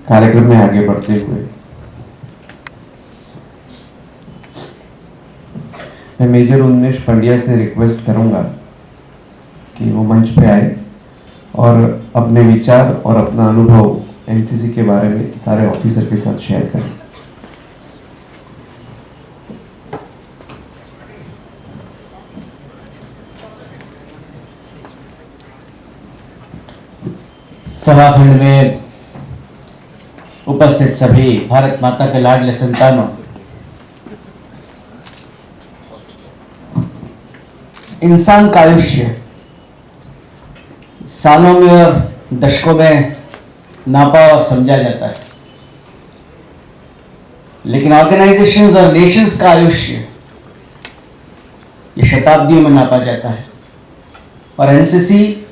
कार्यक्रम में आगे बढ़ते हुए मैं मेजर उन्मेष पंड्या से रिक्वेस्ट करूंगा कि वो मंच पे आए और अपने विचार और अपना अनुभव एनसीसी के बारे में सारे ऑफिसर के साथ शेयर करें। सभाखंड में उपस्थित सभी भारत माता के लाडले संतानों, इंसान का आयुष्य सालों में और दशकों में नापा और समझा जाता है, लेकिन ऑर्गेनाइजेशंस और नेशंस का आयुष्य ये शताब्दियों में नापा जाता है। और एनसीसी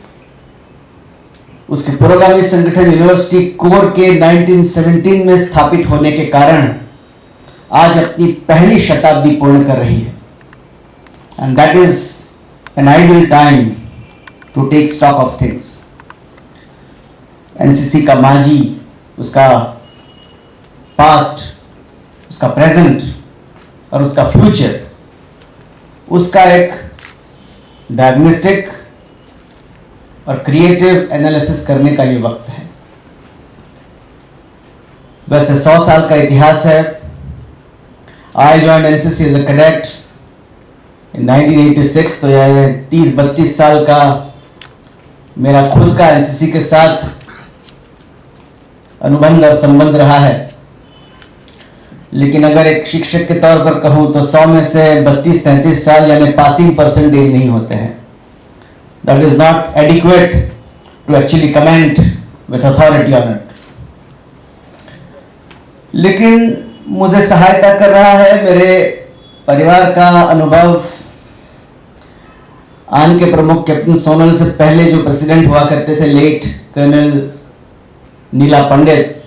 उसके पुरोगामी संगठन यूनिवर्सिटी कोर के 1917 में स्थापित होने के कारण आज अपनी पहली शताब्दी पूर्ण कर रही है। And that is an ideal time to take stock of things. NCC का माजी, उसका पास्ट, उसका प्रेजेंट और उसका फ्यूचर, उसका एक डायग्नोस्टिक और क्रिएटिव एनालिसिस करने का ये वक्त है। वैसे 100 साल का इतिहास है। I joined NCC as a cadet in 1986, तो यह 30-32 साल का मेरा खुद का एनसीसी के साथ अनुबंध और संबंध रहा है। लेकिन अगर एक शिक्षक के तौर पर कहूं तो 100 में से 32-33 साल यानी पासिंग परसेंटेज नहीं होते हैं। That is not adequate to actually comment with authority on it. लेकिन मुझे सहायता कर रहा है मेरे परिवार का अनुभव। आन के प्रमुख कैप्टन सोनल से पहले जो प्रेसिडेंट हुआ करते थे, लेट कर्नल नीला पंडित,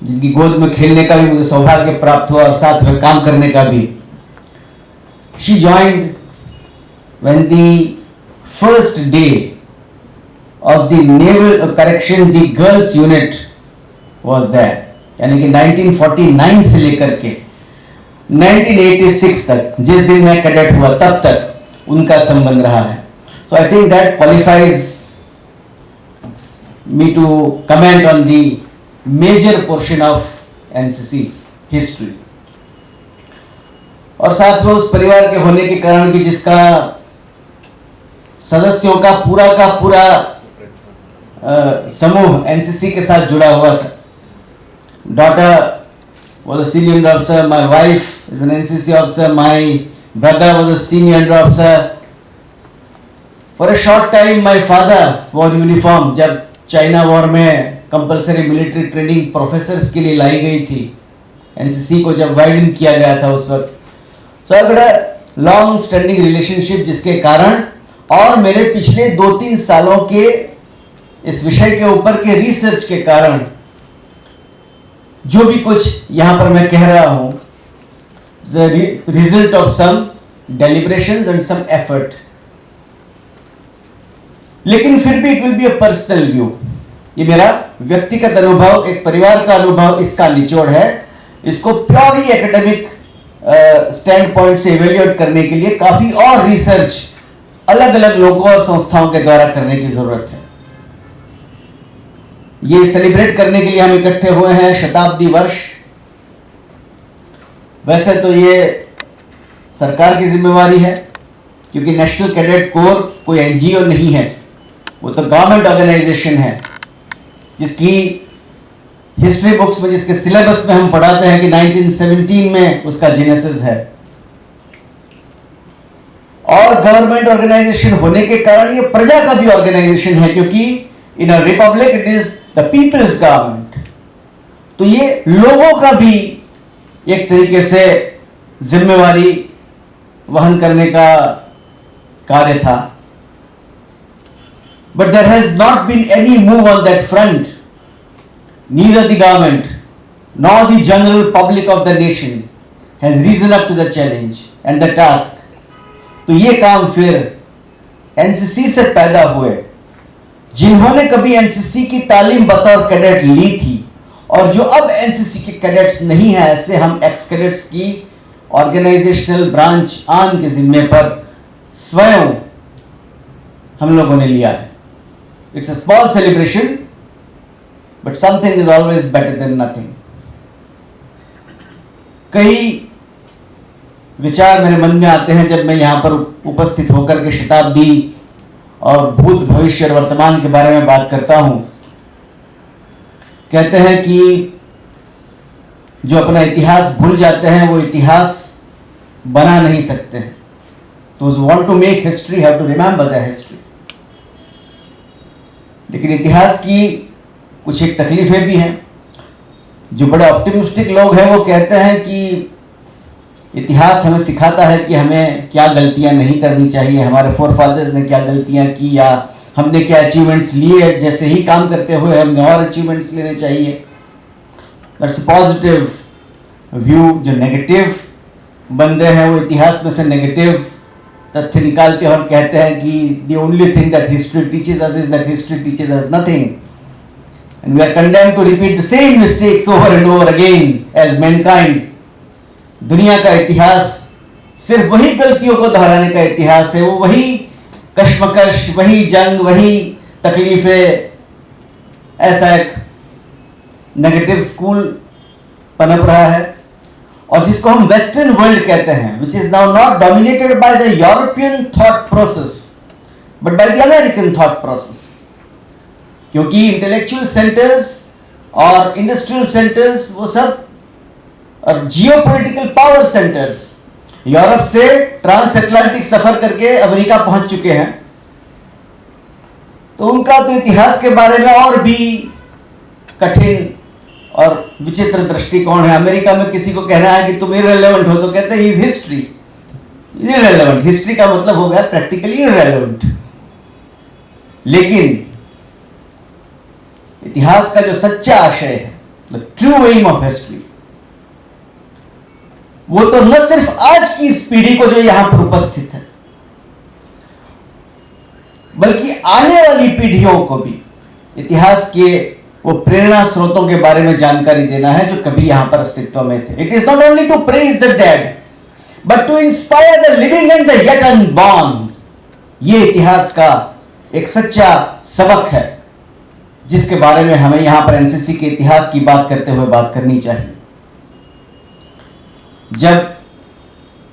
जिनकी गोद में खेलने का भी मुझे सौभाग्य प्राप्त हुआ और साथ में काम करने का भी। She joined when the first day of the naval correction, the girls unit was there, यानी कि 1949 से लेकर के 1986 तक, जिस दिन मैं कैडेट हुआ तब तक उनका संबंध रहा है। So I think that qualifies me to comment on the major portion of NCC history। और साथ में उस परिवार के होने के कारण कि जिसका सदस्यों का पूरा समूह एनसीसी के साथ जुड़ा हुआ था। Daughter was a senior officer, my wife is an NCC officer, my brother was a senior officer. For a short time my father wore uniform जब चाइना वॉर में कंपलसरी मिलिट्री ट्रेनिंग प्रोफेसर्स के लिए लाई गई थी, NCC को जब widen किया गया था उस वक्त। सो अगर लॉन्ग स्टैंडिंग रिलेशनशिप जिसके कारण और मेरे पिछले 2-3 सालों के इस विषय के ऊपर के रिसर्च के कारण जो भी कुछ यहां पर मैं कह रहा हूं, the result of some deliberations and some effort. लेकिन फिर भी it will be a personal view. ये मेरा व्यक्तिगत अनुभव, एक परिवार का अनुभव, इसका निचोड़ है। इसको प्योरली एकेडमिक स्टैंड पॉइंट से इवेल्युएट करने के लिए काफी और रिसर्च अलग अलग लोगों और संस्थाओं के द्वारा करने की जरूरत है। ये सेलिब्रेट करने के लिए हम इकट्ठे हुए हैं शताब्दी वर्ष। वैसे तो ये सरकार की जिम्मेवारी है, क्योंकि नेशनल कैडेट कोर कोई एनजीओ नहीं है, वो तो गवर्नमेंट ऑर्गेनाइजेशन है, जिसकी हिस्ट्री बुक्स में, जिसके सिलेबस में हम पढ़ाते हैं कि 1917 में उसका जेनेसिस है। और गवर्नमेंट ऑर्गेनाइजेशन होने के कारण ये प्रजा का भी ऑर्गेनाइजेशन है, क्योंकि in a republic it is the people's government. तो ये लोगों का भी एक तरीके से जिम्मेवारी वहन करने का कार्य था। But there has not been any move on that front. Neither the government nor the general public of the nation has risen up to the challenge and the task। तो ये काम फिर एनसीसी से पैदा हुए जिन्होंने कभी एनसीसी की तालीम बतौर कैडेट ली थी और जो अब एनसीसी के कैडेट्स नहीं है, ऐसे हम एक्स कैडेट्स की ऑर्गेनाइजेशनल ब्रांच आन के जिम्मे पर स्वयं हम लोगों ने लिया है। It's a small celebration, but something is always better than nothing. कई विचार मेरे मन में आते हैं जब मैं यहां पर उपस्थित होकर के शताब्दी और भूत, भविष्य और वर्तमान के बारे में बात करता हूं। कहते हैं कि जो अपना इतिहास भूल जाते हैं वो इतिहास बना नहीं सकते हैं। तो want to make history have to remember the history. लेकिन इतिहास की कुछ एक तकलीफें भी हैं। जो बड़े ऑप्टिमिस्टिक लोग हैं वो कहते हैं कि इतिहास हमें सिखाता है कि हमें क्या गलतियां नहीं करनी चाहिए, हमारे फोरफादर्स ने क्या गलतियां की या हमने क्या अचीवमेंट्स लिए, जैसे ही काम करते हुए हमने और अचीवमेंट्स लेने चाहिए। That's positive view. जो नेगेटिव बंदे हैं वो इतिहास में से नेगेटिव तथ्य निकालते हैं और कहते हैं कि the only thing that history teaches us is that history teaches us nothing and we are condemned to repeat the same mistakes over and over again as mankind. दुनिया का इतिहास सिर्फ वही गलतियों को दोहराने का इतिहास है। वो वही कश्मकश, वही जंग, वही तकलीफें, ऐसा एक नेगेटिव स्कूल पनप रहा है। और जिसको हम वेस्टर्न वर्ल्ड कहते हैं, which is now not dominated by the European thought process but by the American thought process. क्योंकि इंटेलेक्चुअल सेंटर्स और इंडस्ट्रियल सेंटर्स वो सब और जियोपॉलिटिकल पावर सेंटर्स यूरोप से ट्रांस अटलांटिक सफर करके अमेरिका पहुंच चुके हैं। तो उनका तो इतिहास के बारे में और भी कठिन और विचित्र दृष्टिकोण है। अमेरिका में किसी को कहना है कि तुम इररिलेवेंट हो तो कहते हैं इज हिस्ट्री इररिलेवेंट। हिस्ट्री का मतलब हो गया प्रैक्टिकली इररिलेवेंट। लेकिन इतिहास का जो सच्चा आशय है, the true aim of history, वो तो न सिर्फ आज की इस पीढ़ी को जो यहां पर उपस्थित है, बल्कि आने वाली पीढ़ियों को भी इतिहास के वो प्रेरणा स्रोतों के बारे में जानकारी देना है जो कभी यहां पर अस्तित्व में थे। It is not only to praise the dead but to inspire the living and the yet unborn. ये इतिहास का एक सच्चा सबक है जिसके बारे में हमें यहां पर एनसीसी के इतिहास की बात करते हुए बात करनी चाहिए। जब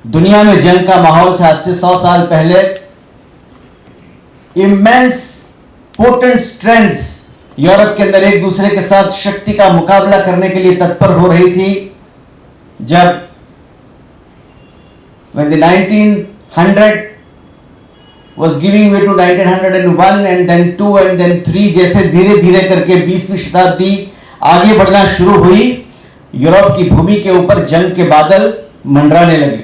दुनिया में जंग का माहौल था आज से 100 साल पहले, इमेंस पोटेंट स्ट्रेंथ्स यूरोप के अंदर एक दूसरे के साथ शक्ति का मुकाबला करने के लिए तत्पर हो रही थी। जब when the 1900 was giving way to 1901 and then 2 and then 3 जैसे धीरे धीरे करके 20वीं शताब्दी आगे बढ़ना शुरू हुई, यूरोप की भूमि के ऊपर जंग के बादल मंडराने लगे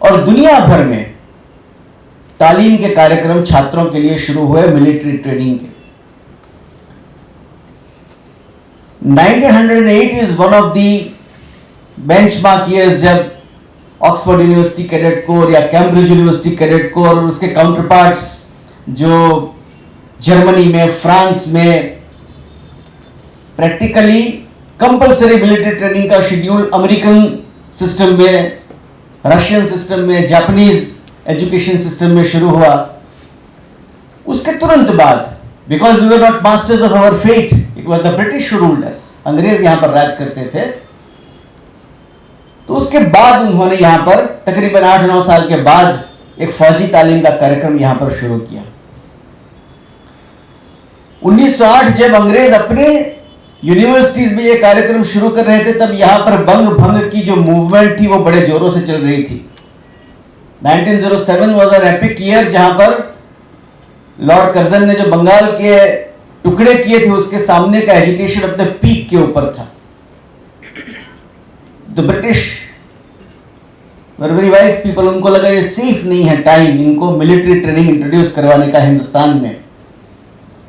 और दुनिया भर में तालीम के कार्यक्रम छात्रों के लिए शुरू हुए, मिलिट्री ट्रेनिंग के। 1908 is one of the benchmark years जब ऑक्सफोर्ड यूनिवर्सिटी कैडेट कोर या कैम्ब्रिज यूनिवर्सिटी कैडेट कोर और उसके काउंटर पार्ट्स जो जर्मनी में, फ्रांस में प्रैक्टिकली कंपल्सरी मिलिट्री ट्रेनिंग का शेड्यूल अमेरिकन सिस्टम में, रशियन सिस्टम में, जापानीज एजुकेशन सिस्टम में शुरू हुआ। उसके तुरंत बाद, because we were not masters of our fate, it was the British ruled us, अंग्रेज यहां पर राज करते थे। तो उसके बाद उन्होंने यहां पर तकरीबन 8-9 साल के बाद एक फौजी तालीम का कार्यक्रम यहां पर शुरू किया। 1908 जब अंग्रेज अपने यूनिवर्सिटीज में ये कार्यक्रम शुरू कर रहे थे, तब यहां पर बंग भंग की जो मूवमेंट थी वो बड़े जोरों से चल रही थी। 1907 वाज एन एपिक ईयर जहां पर लॉर्ड कर्जन ने जो बंगाल के टुकड़े किए थे उसके सामने का एजुकेशन अपने पीक के ऊपर था। The British were very wise people, उनको लगा ये सेफ नहीं है टाइम इनको मिलिट्री ट्रेनिंग इंट्रोड्यूस करवाने का हिंदुस्तान में।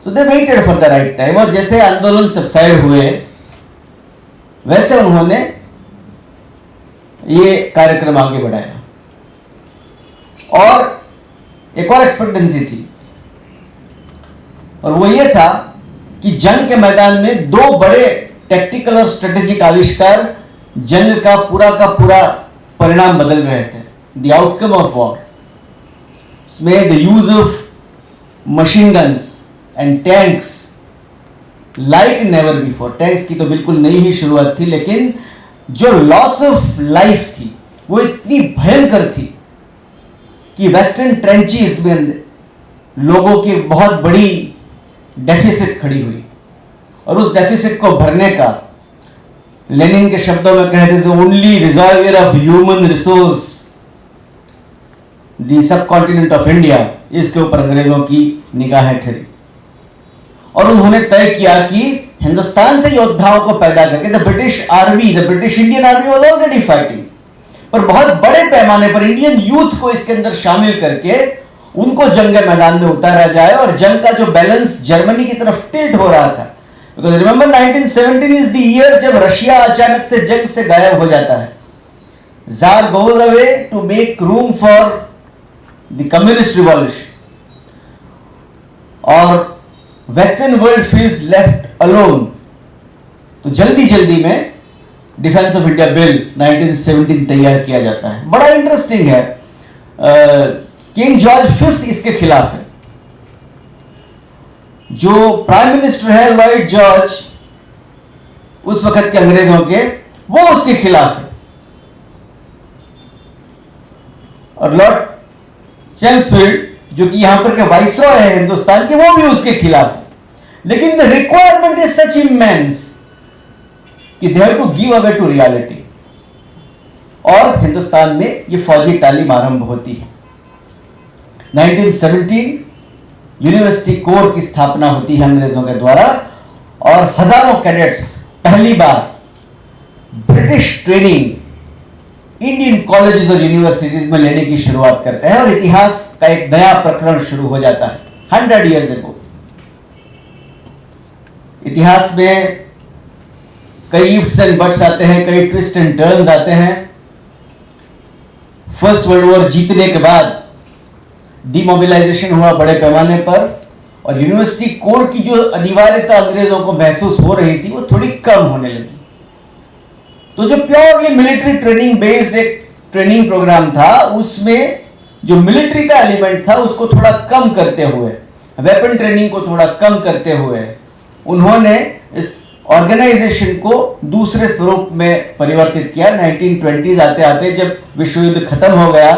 So they waited for the right time और जैसे आंदोलन सबसाइड हुए वैसे उन्होंने ये कार्यक्रम आगे बढ़ाया। और एक और एक्सपेक्टेंसी थी और वो ये था कि जंग के मैदान में दो बड़े टेक्टिकल और स्ट्रेटेजिक आविष्कार जंग का पूरा परिणाम बदल रहे थे, द आउटकम ऑफ वॉर। उसमें the use of machine guns and tanks like never before. Tanks की तो बिल्कुल नई ही शुरुआत थी, लेकिन जो लॉस ऑफ लाइफ थी वो इतनी भयंकर थी कि वेस्टर्न ट्रेंचेस में लोगों की बहुत बड़ी डेफिसिट खड़ी हुई, और उस डेफिसिट को भरने का लेनिन के शब्दों में कहते थे only reservoir of human resource the sub continent of India. इसके ऊपर अंग्रेजों की निगाहें ठहरी और उन्होंने तय किया कि हिंदुस्तान से योद्धाओं को पैदा करके the British Indian army was already fighting, पर बहुत बड़े पैमाने पर इंडियन यूथ को इसके अंदर शामिल करके उनको जंग के मैदान में उतारा जाए, और जंग का जो बैलेंस जर्मनी की तरफ टिल्ट हो रहा था। Because remember 1917 is the year जब रशिया अचानक से जंग से गायब हो जाता है। Tsar goes away to make room for the communist revolution, और western world feels left alone. तो जल्दी में डिफेंस ऑफ इंडिया बिल 1917 तैयार किया जाता है। बड़ा इंटरेस्टिंग है, किंग जॉर्ज फिफ्थ इसके खिलाफ है। जो प्राइम मिनिस्टर है लॉर्ड जॉर्ज उस वक्त के अंग्रेजों के, वो उसके खिलाफ है, और लॉर्ड चेम्सफील्ड जो कि यहां पर के वाइसरॉय है हिंदुस्तान के, वो भी उसके खिलाफ है। लेकिन the requirement is such immense कि they have to give away to reality, और हिंदुस्तान में ये फौजी तालीम आरंभ होती है। 1917 यूनिवर्सिटी कोर की स्थापना होती है अंग्रेजों के द्वारा, और हजारों कैडेट्स पहली बार ब्रिटिश ट्रेनिंग इंडियन कॉलेजेस और यूनिवर्सिटीज में लेने की शुरुआत करते हैं, और इतिहास का एक नया प्रकरण शुरू हो जाता है 100 ईयर्स अगो। इतिहास में कई इफ्स एंड बट्स आते हैं, कई ट्विस्ट एंड टर्न्स आते हैं। फर्स्ट वर्ल्ड वॉर जीतने के बाद डिमोबिलाइजेशन हुआ बड़े पैमाने पर, और यूनिवर्सिटी कोर की जो अनिवार्यता अंग्रेजों को महसूस हो रही थी वो थोड़ी कम होने लगी। तो जो प्योरली मिलिट्री ट्रेनिंग बेस्ड एक ट्रेनिंग प्रोग्राम था, उसमें जो मिलिट्री का एलिमेंट था उसको थोड़ा कम करते हुए, वेपन ट्रेनिंग को थोड़ा कम करते हुए, उन्होंने इस ऑर्गेनाइजेशन को दूसरे स्वरूप में परिवर्तित किया। 1920s आते आते जब विश्व युद्ध खत्म हो गया,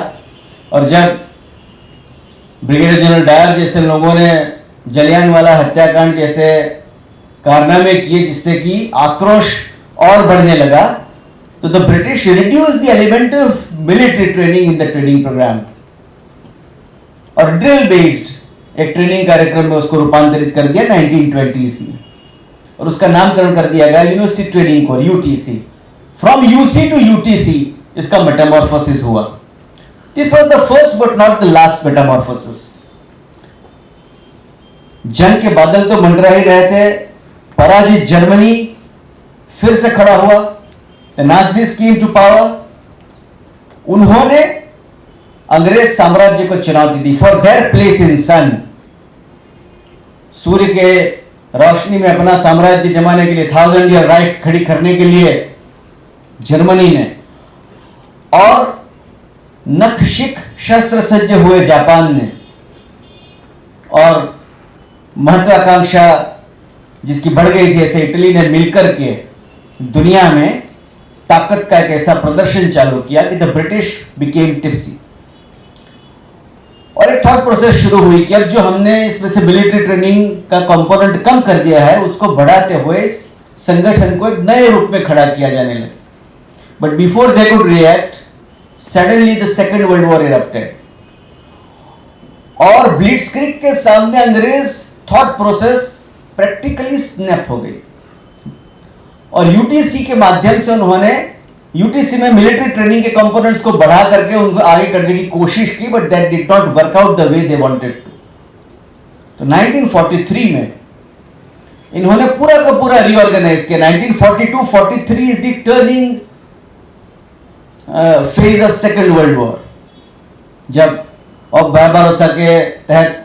और जब ब्रिगेडियर जनरल डायर जैसे लोगों ने जलियांवाला हत्याकांड जैसे कारनामे किए जिससे कि आक्रोश और बढ़ने लगा, तो the British reduce the element of military training in the training programme, और ड्रिल बेस्ड एक ट्रेनिंग कार्यक्रम में उसको रूपांतरित कर दिया 1920s में, और उसका नामकरण कर दिया गया university training corps, UTC. From UC to UTC इसका मेटामॉर्फोसिस हुआ। This was the first but not the last metamorphosis. जंग के बादल तो मंडरा ही रहे थे, पराजित जर्मनी फिर से खड़ा हुआ, द नाज़ीज़ केम टू पावर। उन्होंने अंग्रेज साम्राज्य को चुनौती दी फॉर देयर प्लेस इन सन। सूर्य के रोशनी में अपना साम्राज्य जमाने के लिए, 1000 ईयर राइट खड़ी करने के लिए जर्मनी ने, और नखशिख शस्त्र सज्ज हुए जापान ने, और महत्वाकांक्षा जिसकी बढ़ गई थी ऐसे इटली ने मिलकर के दुनिया में ताकत का एक ऐसा प्रदर्शन चालू किया कि द ब्रिटिश बिकेम टिप्सी। और एक थॉट प्रोसेस शुरू हुई कि अब जो हमने इसमें से मिलिट्री ट्रेनिंग का कंपोनेंट कम कर दिया है, उसको बढ़ाते हुए इस संगठन को एक नए रूप में खड़ा किया जाने लगा। But before they could react, suddenly the second world war erupted, और ब्लिट्जक्रिग के सामने अंग्रेज थॉट प्रोसेस प्रैक्टिकली स्नैप हो गई, और यूटीसी के माध्यम से उन्होंने यूटीसी में मिलिट्री ट्रेनिंग के कंपोनेंट्स को बढ़ा करके उनको आगे करने की कोशिश की, but that did not work out the way they wanted to. तो 1943 में इन्होंने पूरा का पूरा रीऑर्गेनाइज किया। 1942-43 is the turning phase of second world war, जब और बारबारोसा के तहत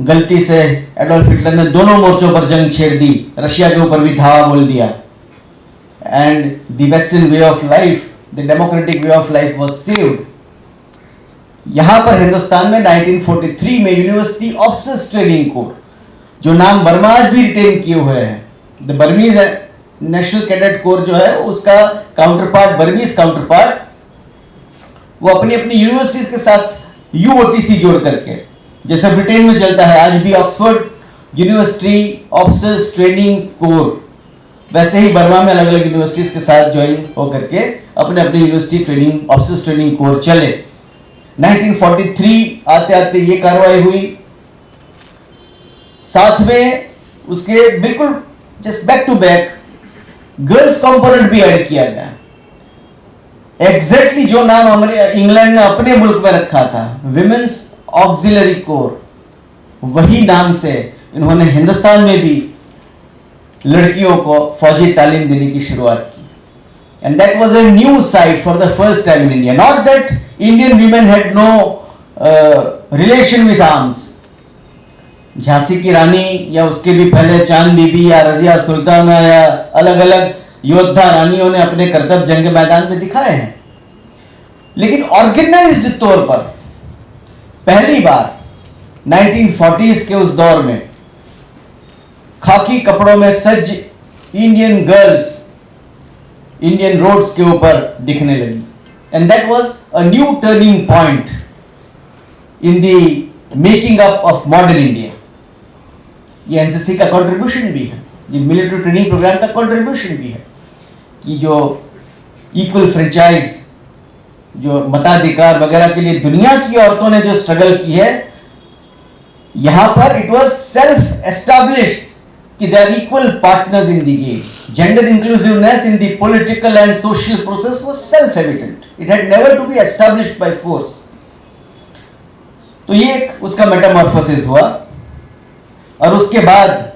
गलती से एडोल्फ हिटलर ने दोनों मोर्चों पर जंग छेड़ दी, रशिया के ऊपर भी धावा बोल दिया, and the western way of life, the democratic way of life was saved. यहां पर हिंदुस्तान में 1943 में यूनिवर्सिटी ऑफिसर्स ट्रेनिंग कोर, जो नाम बर्मा आज भी रिटेन किए हुए हैं, the Burmese national cadet corps जो है उसका काउंटरपार्ट, बर्मीज काउंटरपार्ट, वो अपनी अपनी यूनिवर्सिटीज के साथ यूओटीसी जोड़ करके, जैसे ब्रिटेन में चलता है आज भी Oxford university officers training core, वैसे ही बर्मा में अलग अलग यूनिवर्सिटीज के साथ ज्वाइन होकर के अपने अपने university training officers training core चले। 1943 आते आते ये कार्रवाई हुई, साथ में उसके बिल्कुल just back to back girls component भी ऐड किया गया। एग्जैक्टली जो नाम हमारे इंग्लैंड ने अपने मुल्क में रखा था, विमेंस ऑक्सिलरी कोर, वही नाम से इन्होंने हिंदुस्तान में भी लड़कियों को फौजी तालीम देने की शुरुआत की। And that was a new sight for the first time in India, not that Indian women had no relation with arms. Jhansi की रानी या उसके भी पहले चांद बीबी या रजिया सुल्ताना या अलग अलग योद्धा रानियों ने अपने कर्तव्य जंग मैदान में दिखाए हैं, लेकिन ऑर्गेनाइज्ड तौर पर पहली बार 1940s के उस दौर में खाकी कपड़ों में सज्ज इंडियन गर्ल्स इंडियन रोड्स के ऊपर दिखने लगी। And that was a new turning point in the making up of modern India. ये एनसीसी का कंट्रीब्यूशन भी है, ये मिलिट्री ट्रेनिंग प्रोग्राम का कंट्रीब्यूशन भी है कि जो इक्वल फ्रेंचाइज, जो मताधिकार वगैरह के लिए दुनिया की औरतों ने जो स्ट्रगल की है, यहां पर इट वाज सेल्फ एस्टैब्लिश्ड कि they are equal partners in the game. Gender inclusiveness in the political and social process was self evident, it had never to be established by force. तो ये एक उसका Metamorphosis हुआ और उसके बाद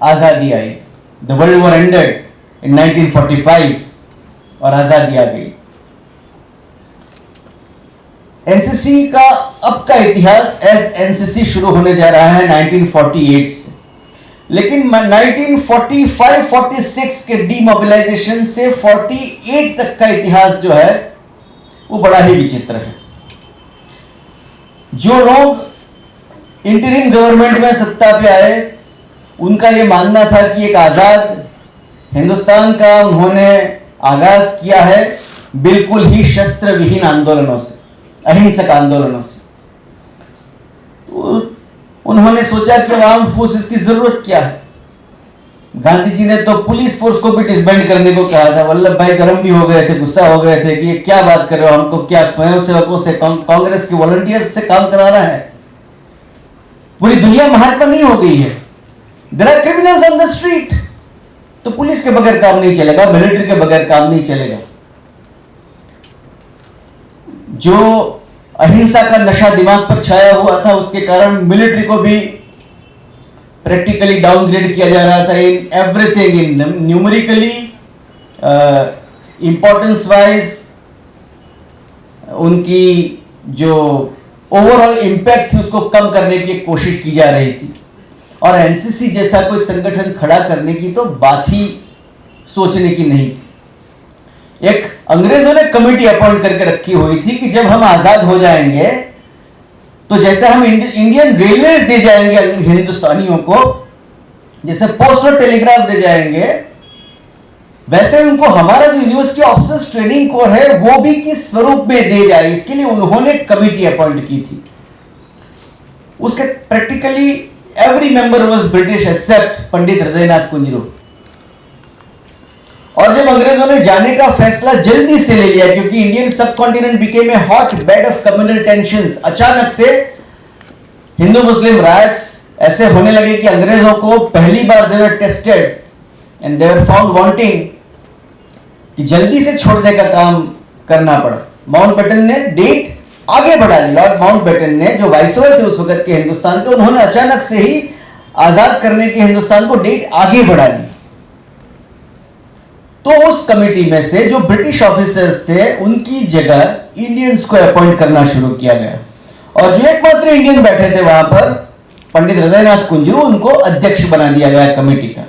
आजादी आई। The world war ended in 1945 और आजादी आ गई। एनसीसी का अब का इतिहास एस एनसीसी शुरू होने जा रहा है 1948 से, लेकिन 1945-46 के डीमोबिलाइजेशन से 48 तक का इतिहास जो है वो बड़ा ही विचित्र है। जो लोग इंटरिम गवर्नमेंट में सत्ता पे आए, उनका यह मानना था कि एक आजाद हिंदुस्तान का उन्होंने आगाज किया है बिल्कुल ही शस्त्र विहीन आंदोलनों से, अहिंसक आंदोलनों से। तो उन्होंने सोचा कि आर्म फोर्सेस की जरूरत क्या है। गांधी जी ने तो पुलिस फोर्स को भी डिसबैंड करने को कहा था। वल्लभ भाई गर्म भी हो गए थे, गुस्सा हो गए थे कि ये क्या बात कर रहे हो, हमको क्या स्वयंसेवकों से, कांग्रेस के वॉलंटियर्स से काम करा रहा है। पूरी दुनिया महात्मा नहीं हो गई है, there are criminals on the street. तो पुलिस के बगैर काम नहीं चलेगा, मिलिट्री के बगैर काम नहीं चलेगा। जो अहिंसा का नशा दिमाग पर छाया हुआ था, उसके कारण मिलिट्री को भी प्रैक्टिकली डाउनग्रेड किया जा रहा था in everything, in numerically, importance wise, उनकी जो ओवरऑल इंपैक्ट थी उसको कम करने की कोशिश की जा रही थी। और एनसीसी जैसा कोई संगठन खड़ा करने की तो बात ही सोचने की नहीं थी। एक अंग्रेजों ने कमेटी अपॉइंट करके रखी हुई थी कि जब हम आजाद हो जाएंगे तो जैसे हम इंडियन रेलवेज दे जाएंगे हिंदुस्तानियों को, जैसे पोस्ट और टेलीग्राफ दे जाएंगे, वैसे उनको हमारा जो यूनिवर्सिटी ऑफिसर्स ट्रेनिंग कोर है वो भी किस स्वरूप में दे जाए, इसके लिए उन्होंने कमेटी अपॉइंट की थी। उसके practically every member was British except Pandit Hridaynath Kunzru. और जब अंग्रेजों ने जाने का फैसला जल्दी से ले लिया, क्योंकि इंडियन सब continent became a hot bed of communal tensions, अचानक से हिंदू मुस्लिम राइट्स ऐसे होने लगे कि अंग्रेजों को पहली बार they were tested and they were found wanting, कि जल्दी से छोड़ने का काम करना पड़ा। माउंटबेटन ने डेट आगे बढ़ा ली। लॉर्ड माउंटबेटन ने, जो वाइसरॉय थे उस वक्त के हिंदुस्तान के, उन्होंने अचानक से ही आजाद करने के हिंदुस्तान को डेट आगे बढ़ा ली। तो उस कमेटी में से जो ब्रिटिश ऑफिसर्स थे उनकी जगह इंडियंस को अपॉइंट करना शुरू किया गया। और जो एकमात्र इंडियन बैठे थे वहां पर पंडित हृदयनाथ कुंजरू उनको अध्यक्ष बना दिया गया कमेटी का।